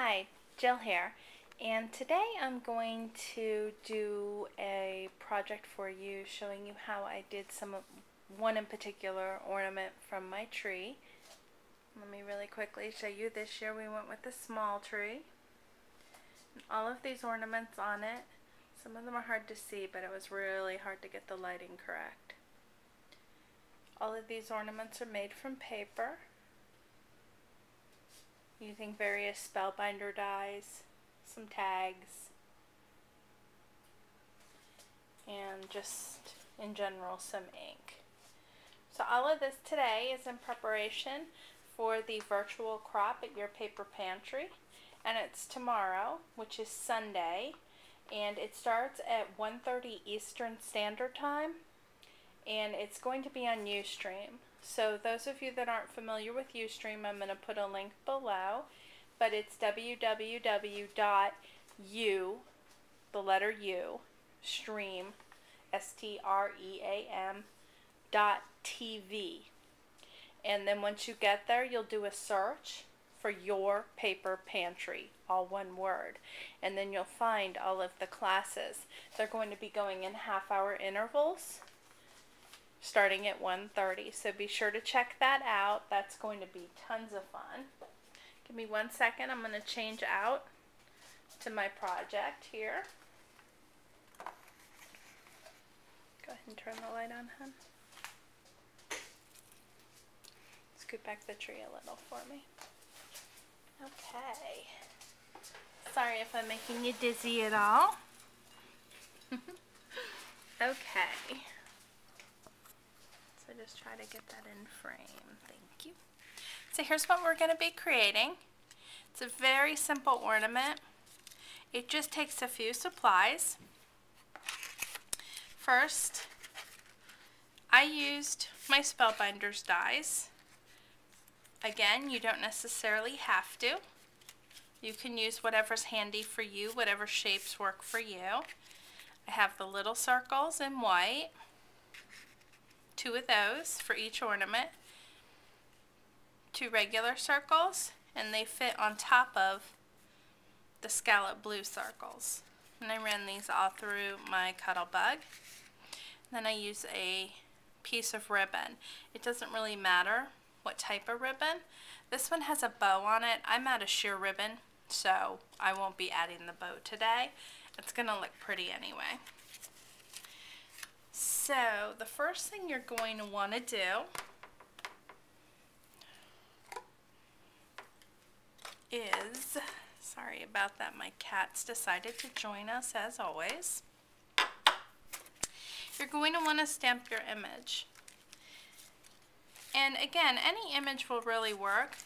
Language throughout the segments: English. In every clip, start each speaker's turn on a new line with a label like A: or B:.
A: Hi, Jill here, and today I'm going to do a project for you showing you how I did one in particular ornament from my tree. Let me really quickly show you. This year we went with the small tree. And all of these ornaments on it, some of them are hard to see, but it was really hard to get the lighting correct. All of these ornaments are made from paper, using various spellbinder dies, some tags, and just in general some ink. So all of this today is in preparation for the virtual crop at your paper pantry, and it's tomorrow, which is Sunday, and it starts at 1:30 Eastern Standard Time, and it's going to be on Ustream. So those of you that aren't familiar with Ustream, I'm going to put a link below, but it's www.u, the letter U, stream, S-T-R-E-A-M, .tv. And then once you get there, you'll do a search for your paper pantry, all one word. And then you'll find all of the classes. They're going to be going in half-hour intervals, starting at 1:30. So be sure to check that out. That's going to be tons of fun. Give me 1 second. I'm going to change out to my project here. Go ahead and turn the light on, hon. Scoot back the tree a little for me. Okay. Sorry if I'm making you dizzy at all. Okay. So just try to get that in frame. Thank you. So here's what we're going to be creating. It's a very simple ornament. It just takes a few supplies. First, I used my Spellbinders dies. Again, you don't necessarily have to. You can use whatever's handy for you, whatever shapes work for you. I have the little circles in white. 2 of those for each ornament, 2 regular circles, and they fit on top of the scallop blue circles. And I ran these all through my Cuddle Bug. Then I use a piece of ribbon. It doesn't really matter what type of ribbon. This one has a bow on it. I'm out of sheer ribbon, so I won't be adding the bow today. It's gonna look pretty anyway. So the first thing you're going to want to do is, sorry about that, my cat's decided to join us as always. You're going to want to stamp your image. And again, any image will really work.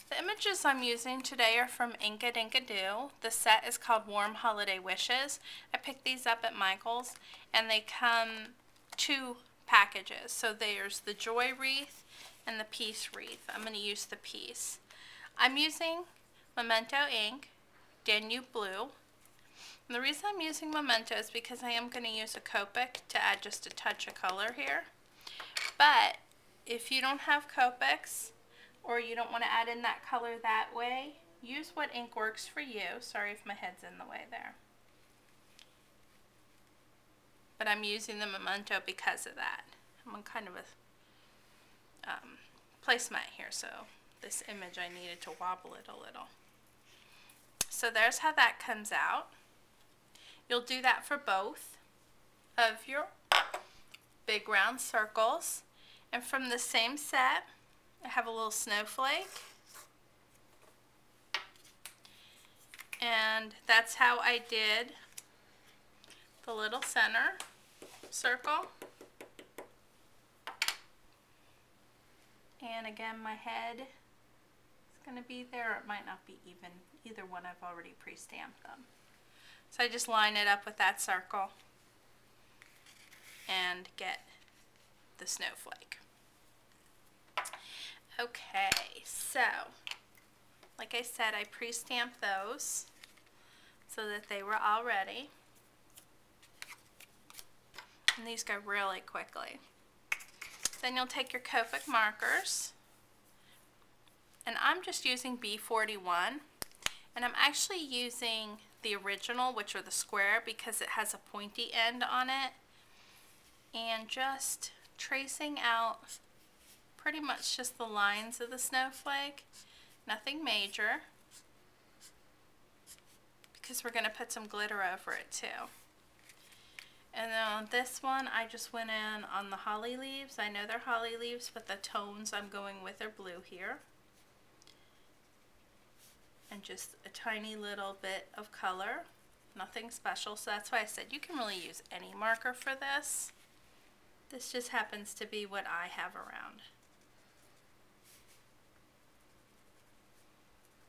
A: The images I'm using today are from Inkadoo. The set is called Warm Holiday Wishes. I picked these up at Michael's, and they come 2 packages. So there's the Joy Wreath and the Peace Wreath. I'm going to use the Peace. I'm using Memento ink, Danube Blue. And the reason I'm using Memento is because I am going to use a Copic to add just a touch of color here. But if you don't have Copics, or you don't want to add in that color that way, use what ink works for you. Sorry if my head's in the way there. But I'm using the Memento because of that. I'm on kind of a placemat here, so this image I needed to wobble it a little. So there's how that comes out. You'll do that for both of your big round circles. And from the same set, I have a little snowflake. And that's how I did the little center circle. And again, my head is going to be there, or it might not be even. Either one, I've already pre-stamped them. So I just line it up with that circle and get the snowflake. Okay, so like I said, I pre-stamped those so that they were all ready. And these go really quickly. Then you'll take your Copic markers, and I'm just using B41, And I'm actually using the original, which are the square, because it has a pointy end on it, and just tracing out pretty much just the lines of the snowflake, nothing major, because we're going to put some glitter over it too. And then on this one, I just went in on the holly leaves. I know they're holly leaves, but the tones I'm going with are blue here. And just a tiny little bit of color, nothing special. So that's why I said you can really use any marker for this. This just happens to be what I have around.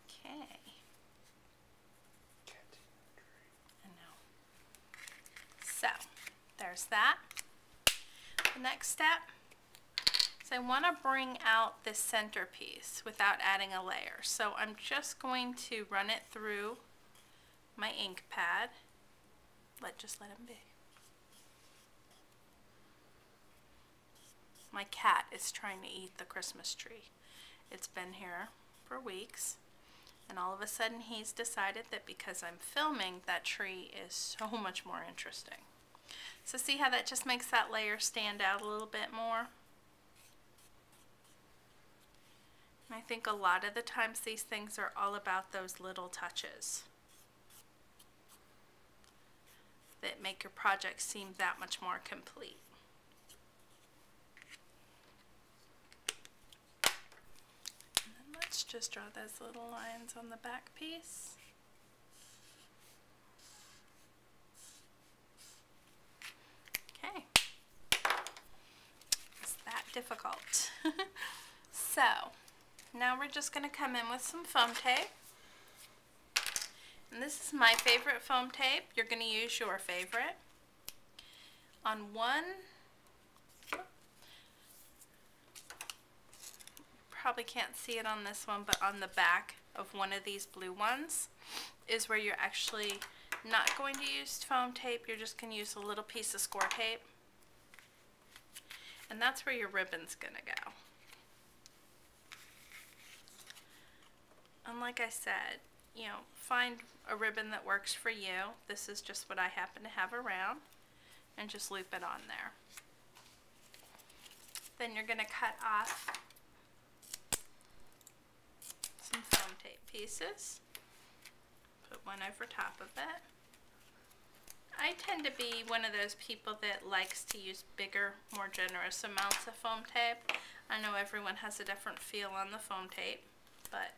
A: Okay. I know. So, there's that. The next step is I want to bring out this centerpiece without adding a layer. So I'm just going to run it through my ink pad. Just let him be. My cat is trying to eat the Christmas tree. It's been here for weeks, and all of a sudden he's decided that because I'm filming, that tree is so much more interesting. So see how that just makes that layer stand out a little bit more? And I think a lot of the times these things are all about those little touches that make your project seem that much more complete. And then let's just draw those little lines on the back piece. Okay. It's that difficult. So, now we're just going to come in with some foam tape. And this is my favorite foam tape. You're going to use your favorite. On one, probably can't see it on this one, but on the back of one of these blue ones is where you're actually not going to use foam tape. You're just going to use a little piece of score tape. And that's where your ribbon's going to go. And like I said, you know, find a ribbon that works for you. This is just what I happen to have around, and just loop it on there. Then you're going to cut off some foam tape pieces. Put one over top of it. I tend to be one of those people that likes to use bigger, more generous amounts of foam tape. I know everyone has a different feel on the foam tape, but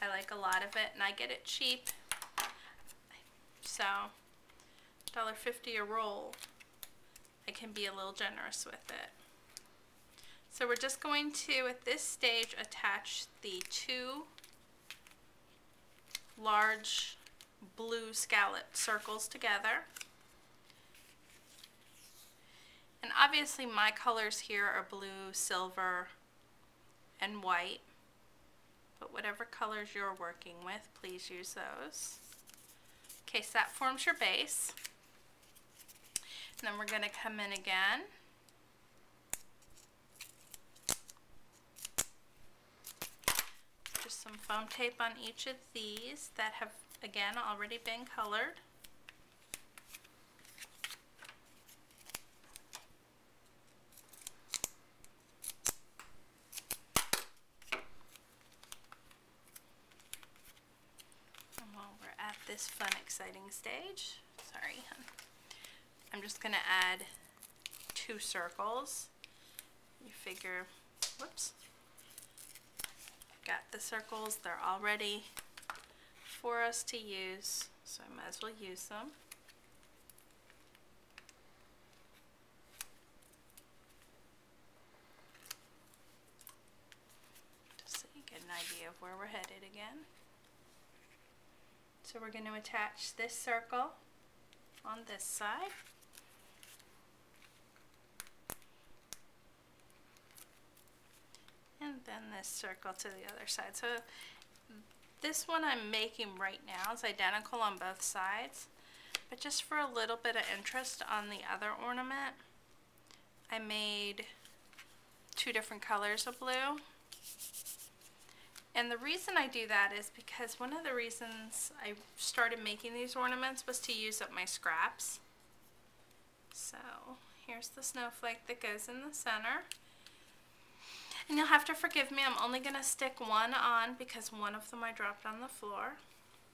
A: I like a lot of it, and I get it cheap, so $1.50 a roll. I can be a little generous with it. So we're just going to, at this stage, attach the two large blue scalloped circles together. And obviously my colors here are blue, silver, and white. But whatever colors you're working with, please use those. Okay, so that forms your base. And then we're going to come in again. Just some foam tape on each of these that have, again, already been colored. This fun, exciting stage. Sorry, I'm just going to add 2 circles. You figure, whoops, got the circles, they're all ready for us to use, so I might as well use them. Just so you get an idea of where we're headed again. So we're going to attach this circle on this side. And then this circle to the other side. So this one I'm making right now is identical on both sides, but just for a little bit of interest on the other ornament, I made 2 different colors of blue. And the reason I do that is because one of the reasons I started making these ornaments was to use up my scraps. So here's the snowflake that goes in the center. And you'll have to forgive me, I'm only going to stick one on because one of them I dropped on the floor.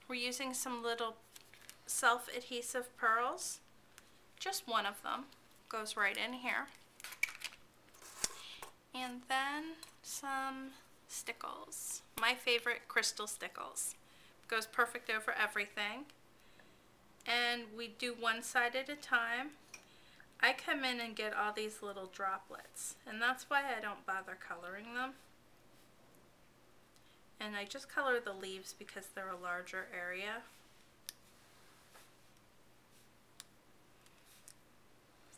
A: We're using some little self-adhesive pearls. Just one of them goes right in here. And then some stickles. My favorite crystal stickles. Goes perfect over everything. And we do one side at a time. I come in and get all these little droplets, and that's why I don't bother coloring them. And I just color the leaves because they're a larger area.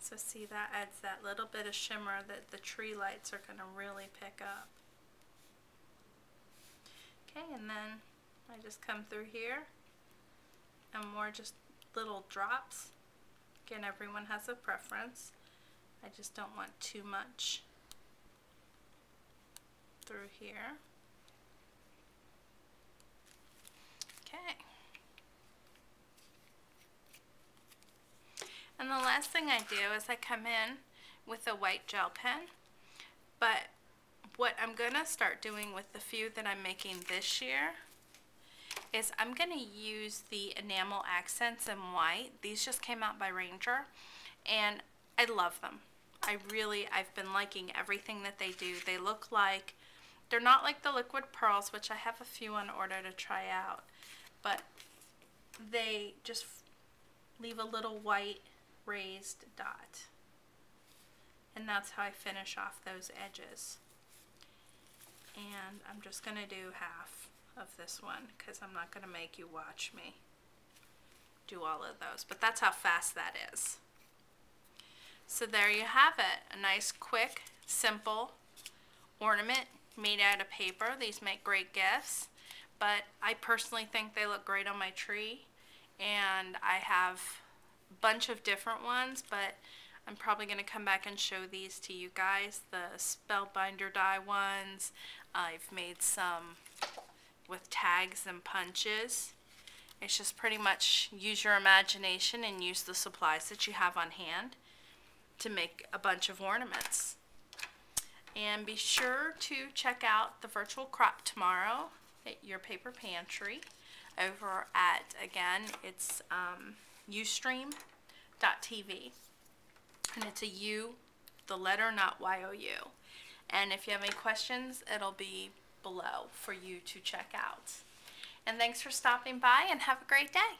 A: So see, that adds that little bit of shimmer that the tree lights are going to really pick up. Okay, and then I just come through here and more just little drops. Again, everyone has a preference. I just don't want too much through here. Okay. And the last thing I do is I come in with a white gel pen, but what I'm going to start doing with the few that I'm making this year is I'm going to use the enamel accents in white. These just came out by Ranger, and I love them. I've been liking everything that they do. They look like, they're not like the liquid pearls, which I have a few on order to try out, but they just leave a little white raised dot. And that's how I finish off those edges. And I'm just going to do half of this one because I'm not going to make you watch me do all of those, but that's how fast that is. So there you have it, a nice quick simple ornament made out of paper. These make great gifts, but I personally think they look great on my tree, and I have a bunch of different ones, but I'm probably going to come back and show these to you guys, the Spellbinder die ones. I've made some with tags and punches. It's just pretty much use your imagination and use the supplies that you have on hand to make a bunch of ornaments. And be sure to check out the virtual crop tomorrow at your paper pantry over at, again, it's ustream.tv. And it's a U, the letter, not Y-O-U. And if you have any questions, it'll be below for you to check out. And thanks for stopping by, and have a great day.